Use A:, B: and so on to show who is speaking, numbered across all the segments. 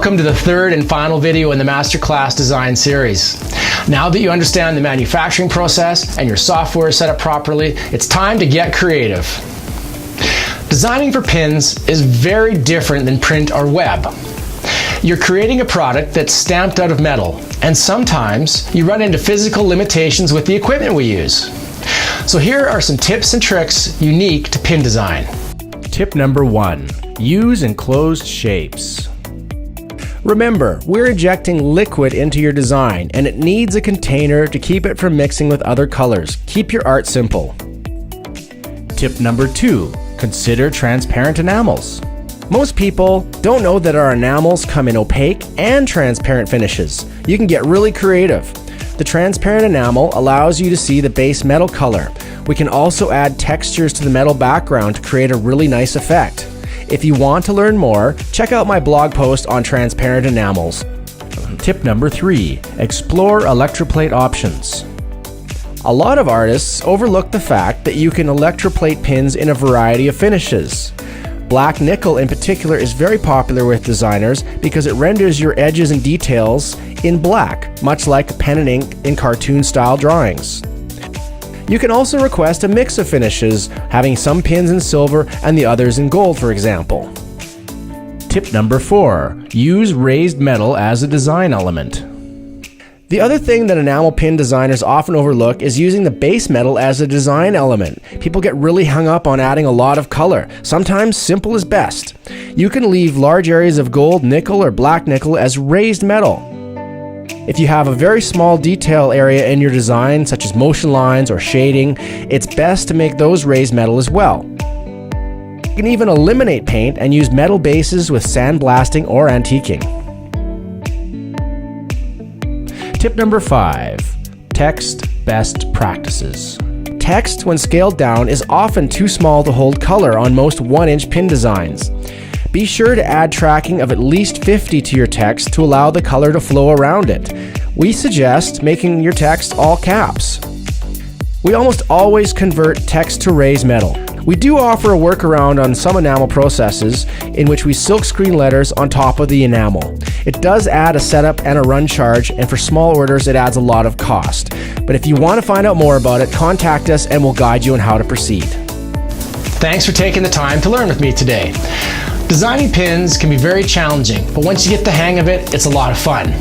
A: Welcome to the third and final video in the Masterclass Design series. Now that you understand the manufacturing process and your software is set up properly, it's time to get creative. Designing for pins is very different than print or web. You're creating a product that's stamped out of metal, and sometimes you run into physical limitations with the equipment we use. So here are some tips and tricks unique to pin design.
B: Tip number 1. Use enclosed shapes. Remember, we're injecting liquid into your design, and it needs a container to keep it from mixing with other colors. Keep your art simple. Tip number 2. Consider transparent enamels. Most people don't know that our enamels come in opaque and transparent finishes. You can get really creative. The transparent enamel allows you to see the base metal color. We can also add textures to the metal background to create a really nice effect. If you want to learn more, check out my blog post on transparent enamels. Tip number 3. Explore electroplate options. A lot of artists overlook the fact that you can electroplate pins in a variety of finishes. Black nickel in particular is very popular with designers because it renders your edges and details in black, much like pen and ink in cartoon-style drawings. You can also request a mix of finishes, having some pins in silver and the others in gold, for example. Tip number 4. Use raised metal as a design element. The other thing that enamel pin designers often overlook is using the base metal as a design element. People get really hung up on adding a lot of color. Sometimes simple is best. You can leave large areas of gold, nickel, or black nickel as raised metal. If you have a very small detail area in your design, such as motion lines or shading, it's best to make those raised metal as well. You can even eliminate paint and use metal bases with sandblasting or antiquing. Tip number 5. Text best practices. Text, when scaled down, is often too small to hold color on most 1-inch pin designs. Be sure to add tracking of at least 50 to your text to allow the color to flow around it. We suggest making your text all caps. We almost always convert text to raised metal. We do offer a workaround on some enamel processes in which we silkscreen letters on top of the enamel. It does add a setup and a run charge, and for small orders it adds a lot of cost. But if you want to find out more about it, contact us and we'll guide you on how to proceed.
A: Thanks for taking the time to learn with me today. Designing pins can be very challenging, but once you get the hang of it, it's a lot of fun.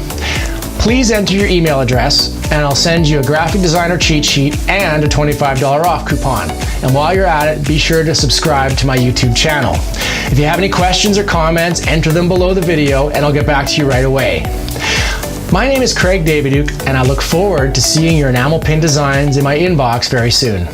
A: Please enter your email address and I'll send you a graphic designer cheat sheet and a $25 off coupon. And while you're at it, be sure to subscribe to my YouTube channel. If you have any questions or comments, enter them below the video and I'll get back to you right away. My name is Davidiuk and I look forward to seeing your enamel pin designs in my inbox very soon.